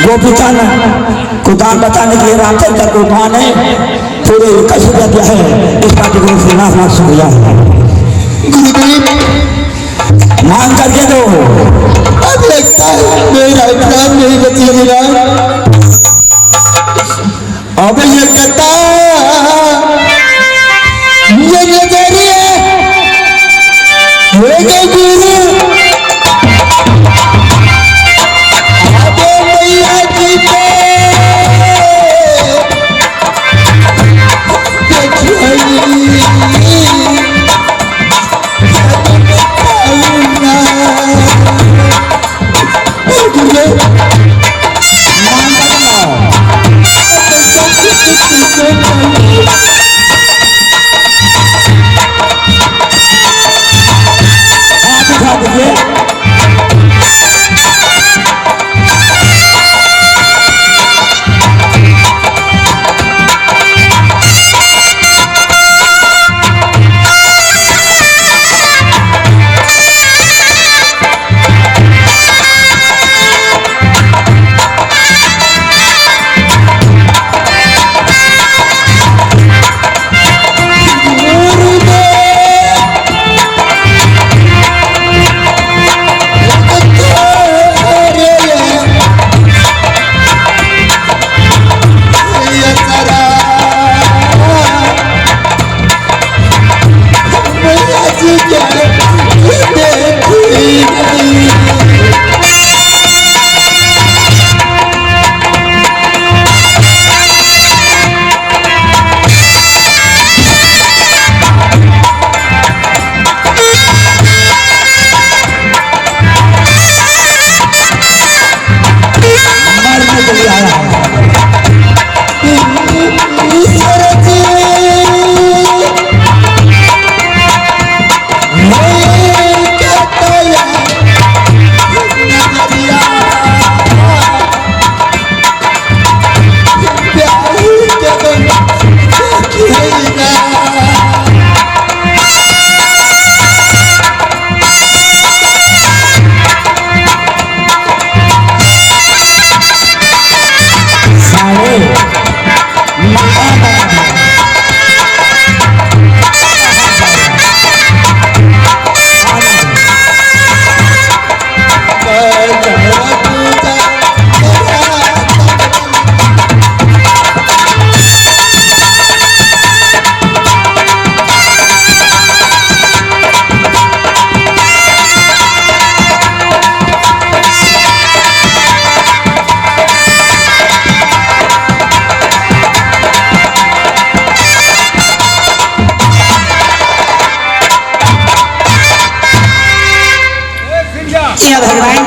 गोपीचंद को दान बताने के लिए रामचंद्र को मां ने पूरे कसीदा दिया है। इसका गुरु से नाथ शुक्रिया है। मांग करके दो। अब लगता है मेरा प्राण नहीं बचेगा। अब ये कहता ये नजरिए हो गए गुरु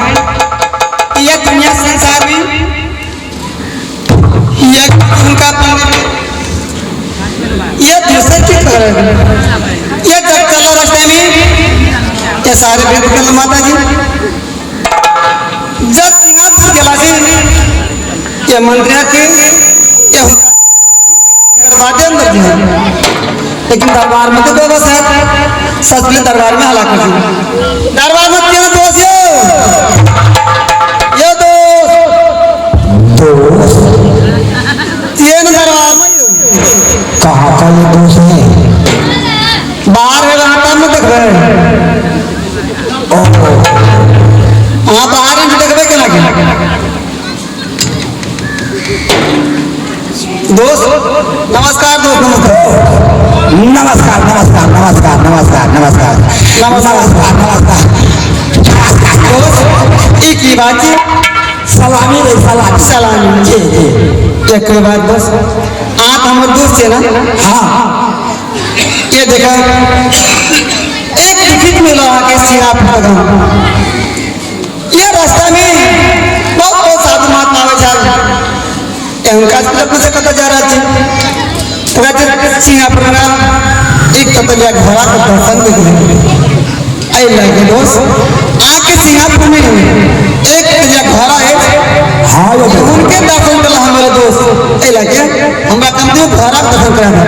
ये दुनिया संसार में ये उनका ये दूसरे की तरह ये जब चलो रास्ते में ये सारे भेद माता जी जब सिंगापुर के लाजी ये मंदिर के ये दरवाजे अंदर जी लेकिन दरबार में तो व्यवस्था है सचले दरबार में हला कर दरबार में क्यों दोस्त ये दोस्त तीन दरबार में कहाँ का ये दोस्त है बाहर है वहाँ में देख रहे हैं हाँ बाहर में देख रहे क्या दोस्त नमस्कार दोस्त नमस्कार नमस्कार नमस्कार नमस्कार नमस्कार नमस्कार नमस्कार दोस्त एक ही बात जी सलामी रे सलामी सलामी जी जी एक बात बस आप हमारे दोस्त है ना हाँ ये देखा एक टिकट मिला आके सिंगापुर का ये रास्ता में बहुत साधु महात्मा आवे उनका लग्न से कत जा रहा तो सिंगापुर एक ततलिया घोड़ा का दर्शन देख आई लगे दोस्त आके सिंगापुर में एक ततलिया घोड़ा है हाँ उनके दर्शन कर हमारे दोस्त आई लगे हमरा कम दे घोड़ा का दर्शन कराना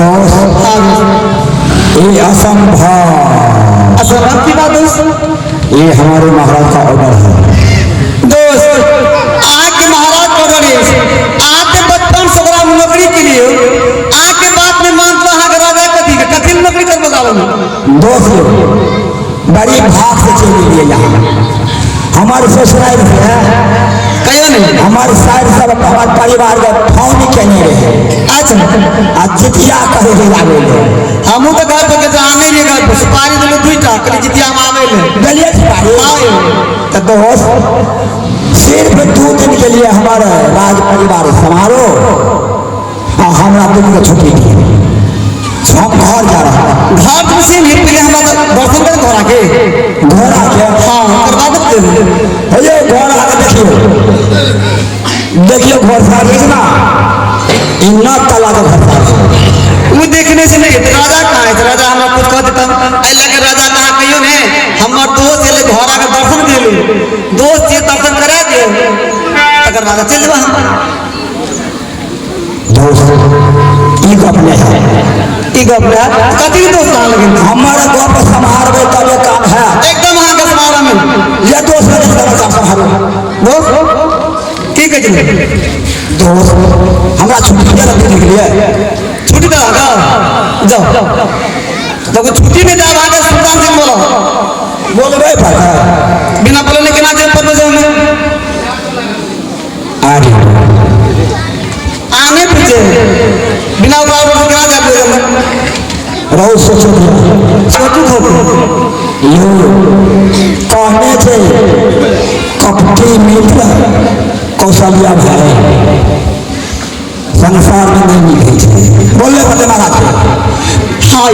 दोस्त हाँ ये असंभव असंभव की बात दोस्त ये हमारे महाराज का ऑर्डर है दोस्त आके महाराज का ऑर्डर है आके बचपन से बड़ा नौकरी के लिए आके बात में मानता है राजा कथी के कथी नौकरी कर बताओ दोस्त बड़ी भाग से चली लिए यहाँ हमारे ससुराल है कहियो नहीं हमारे साइड सब हमारे परिवार का फौनी कहने रहे अच्छा आज जितिया कहे के लागे हम तो घर पे के आने नहीं घर पे सुपारी दिलो दुईटा कली जितिया में आवे ले दलिया सुपारी आए तो दोस्त सिर्फ 2 दिन के लिए हमारा राज परिवार समारोह हमरा दिन को छुट्टी दी हम घर जा रहा घर तो से नहीं पहले हमारा दर्शन कर घोड़ा के हाँ करवा देते भैया घोड़ा के देखियो घर सा देखना इन्ना तला का घर सा वो देखने से नहीं राजा कहाँ है राजा हमरा कुछ कह देता आई लगे राजा कहाँ कहियो ने हमर दोस्त ले घोड़ा का दर्शन के लिए दोस्त ये दर्शन करा दियो अगर राजा चल जावा दोस्त ई अपने है ई अपने कथी दोस्त आ लगे हमारा गप संभालबे तबे काम है एकदम हां के संभाल में ये दोस्त रे सारा काम संभालो दोस्त की कह दोस्त हमरा छुट्टी दे रखने के लिए छुट्टी दे आगा जाओ जब छुट्टी में जाओ आगे सुल्तान सिंह बोलो रे भाई बिना बोलने के ना जेल पर जाओ मैं आ रही आने पीछे बिना उतार के कहाँ जाते हैं रहो सोचो यो कहने थे कपटी मित्र कौशल्या भाई संसार में नहीं मिले थे बोले बते महाराज हाय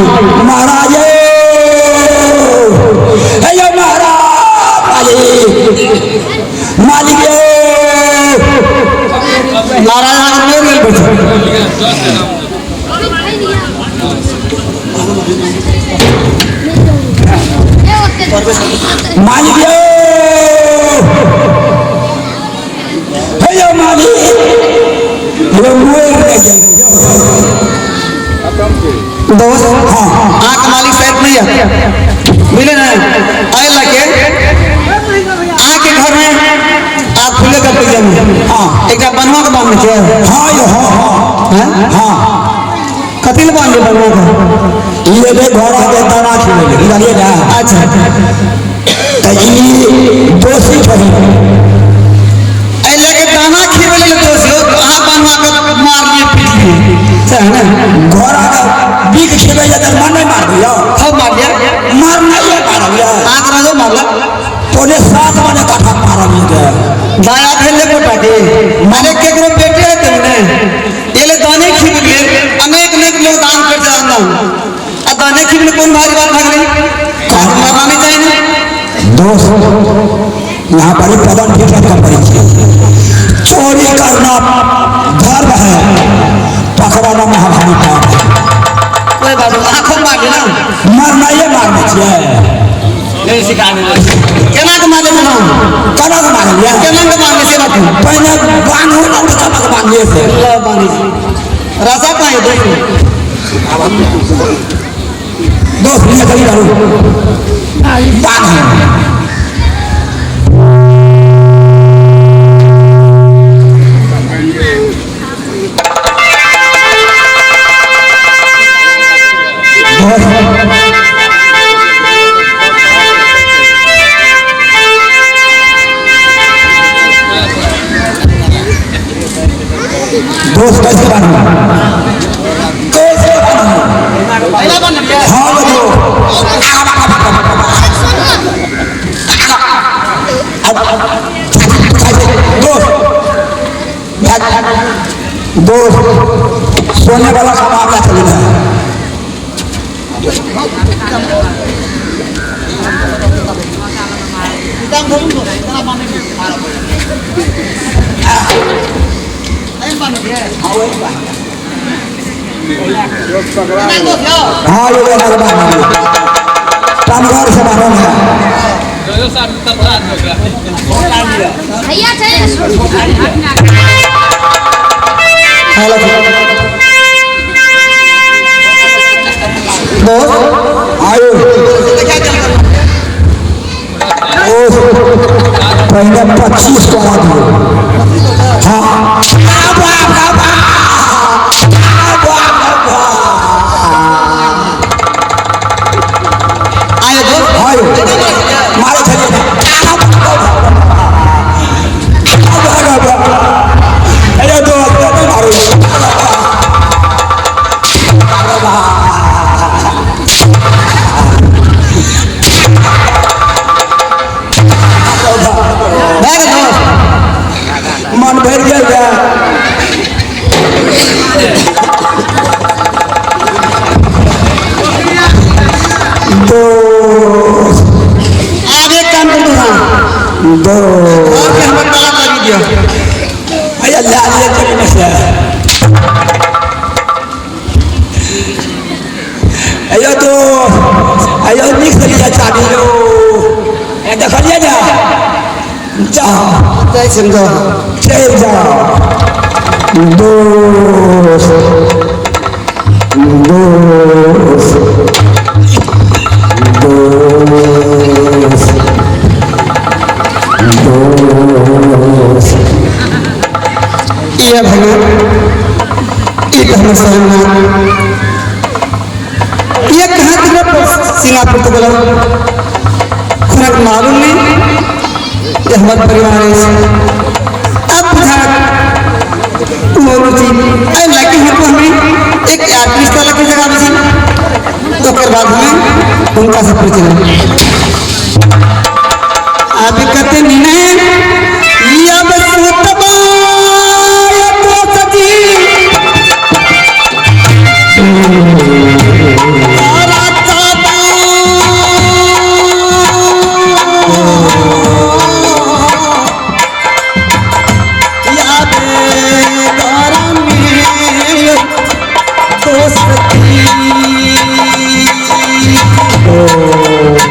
महाराज हे महाराज मालिक नारायण मेरे बैठे मालिक भैया मालिक दोस्त हाँ आँख मालिक शायद नहीं है मिले ना आए लगे आके घर में आप खुले का पैसा में हाँ एक बनवा के बांधने चाहिए हाँ यो हाँ हाँ कतिल बांधे बनवा का ये ले घोड़ा के दाना खिले इधर ये ना अच्छा तो ये दोषी कहीं ऐ लेके दाना खिले ले दोषी आप बनवा के मार लिए पीट लिए है ना घोड़ा का बीक खिले जाकर मन नहीं मार दिया कब मार दिया मारना ये मार दिया आंख राजो मारला तोने 7 मने काठा मारा नहीं दाया खेलने को टाके माने केकरो बेटे है तुमने एले दाने खिब लिए अनेक अनेक लोग दान कर जाना आ दाने खिब में कौन भारी बात भाग रही काट मारना नहीं चाहिए दोस्त यहाँ पर पवन फिटनेस कंपनी चोरी करना धर्म है पकड़ाना महाभारी पाप है कोई बात आंखों मार देना मरना ये मारना चाहिए नहीं सिखाने केना के मारे ना केना के मारे या केना के मारने से बात पहले बांध हो ना तो केना के बांधने से ला बांधी राजा का है दोस्त ये कभी डालो बांध दोस्त कैसे बनना कैसे बनना हाँ दोस्त सोने वाला का मामला चलेगा हाँ ये लेना के बाद कामगार समारोह है भैया हेलो दोस्त आयो पहले 25 कमा दियो हाँ आयो दोस्त आयो मारे चलिए अरे दोस्त मारो मन भर गया दो आगे काम कर दो हम ताला कर दियो अरे लाल ले चले से अयो तो अयो निकल लिया चाबी लो ए देख लिया जा जाओ जय सिंह जय जाओ दोस्त दोस्त दोस्त दोस्त ये भगवान ये कहना सहना ये कहाँ तरफ सिंगापुर तो बोला खुद मालूम नहीं ये हमारे परिवार है अब मोरू जी आई लगी हमको हमें एक आर्टिस्ट वाला की जगह बची तो फिर बाद में उनका सब परिचय आप कहते नहीं ये बस तबा तो सजी Oh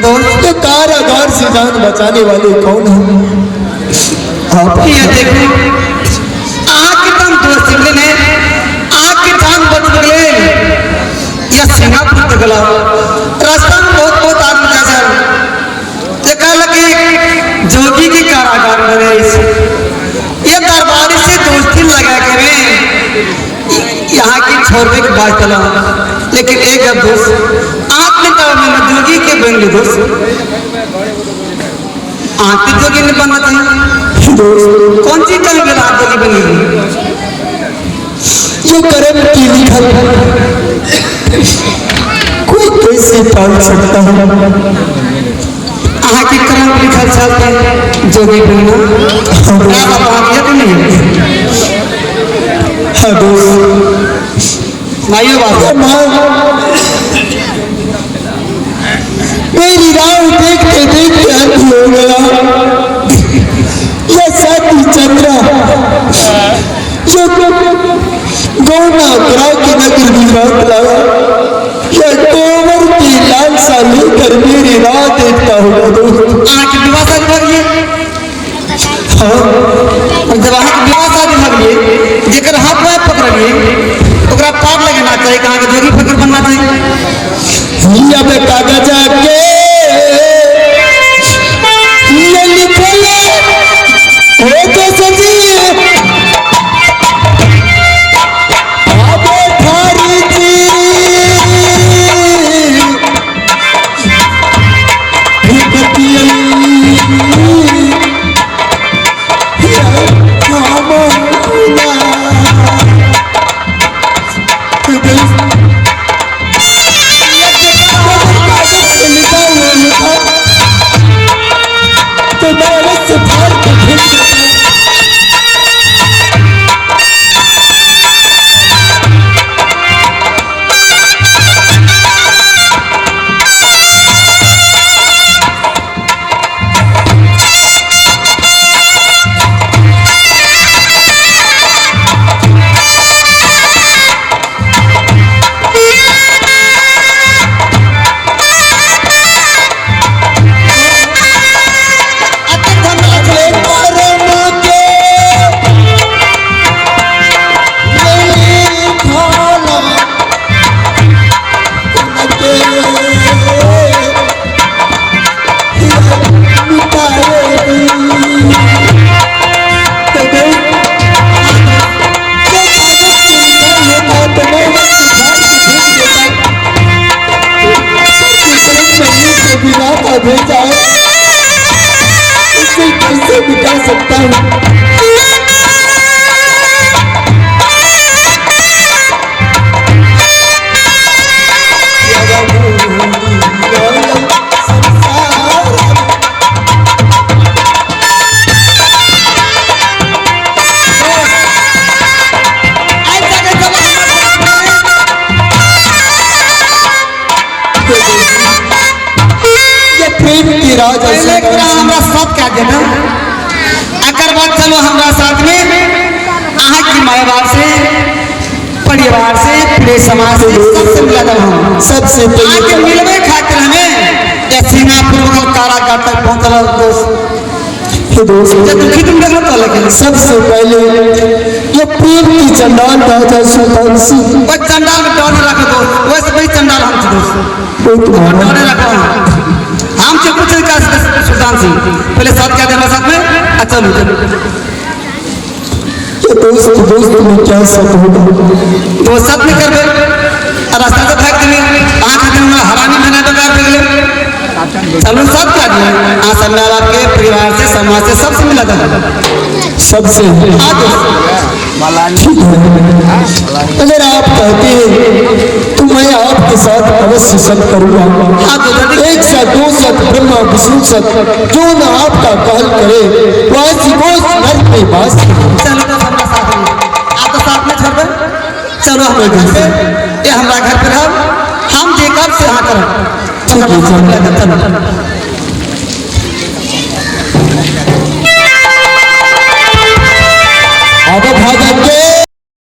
कारागार से जान बचाने वाले कौन हैं? आप ये देखो आके तुम दोस्त ने आके जान बच गए या सिंगापुर तक गला रास्ता में बहुत बहुत आदमी जैसा देखा लगे जोगी के कारागार में गए ये दरबारी से दोस्ती लगा करे यहाँ की छोड़ने की बात चला लेकिन एक अब दोस्त आपने कहा मैं जोगी के बंगले दोस्त आते जोगी ने बनना चाहिए कौन सी कल बेला जोगी बनेगी जो कर्म की लिखल कोई कैसे टाल सकता है? आहा की कर्म लिखल चलते जोगी बनना क्या बात है कि नहीं हाँ दोस्त माइयो बात मेरी राह देखते देखते अंत हो गया। यह साथी चंद्रा जो गौना ग्राह की नगर की बात लाया यह कोमर की लालसा लेकर मेरी राह देखता होगा दोस्त। आहा की विवाह शादी लग गई हाँ और जब आहा की विवाह शादी लग गई जेकर हाथ में पकड़ लिए ओकरा पार लगना चाहिए कहाँ के जोगी फकीर बनना चाहिए अब कागज के ये लिखले हो तो सजी अब थारी जी बात अभी जाए इसे कैसे मिटा सकता हूँ। पहले पूरा हमरा साथ क्या देना अकर बाद चलो हमरा साथ में अहाँ की माय बाप से परिवार से पूरे समाज से सबसे मिला दो हम सबसे आके मिलवे खातिर हमें ये सिंगापुर कारागार तक पहुंचल दोस्त जब दुखी तुम देख लो लेकिन सबसे पहले ये प्रेम की चंडाल राजा सुल्तान सिंह वो चंडाल में डर रखो दोस्त वैसे वही चंडाल हम थे दोस्त वो तुम्हारा डर रखो हम से कुछ का सुल्तान सिंह पहले साथ क्या देना साथ में अच्छा लो ये दोस्त दोस्त में क्या सब होगा तो सब नहीं करबे रास्ता से भाग देंगे आँख दिन में हरानी बना तो कर देंगे चलो सब क्या दिए हाँ सब माँ बाप के परिवार से समाज से सबसे मिला था सबसे ठीक है अगर आप कहते हैं तो मैं आपके साथ अवश्य सब करूँगा। एक साथ दो साथ ब्रह्मा विष्णु साथ जो न आपका कहल करे वासी गोश नर में वास। चलो तो हमारा साथ में आप तो साथ में छोड़ दो चलो हमारे घर पे ये हमारा घर पे रहो हम जे कब से हाँ करो चलो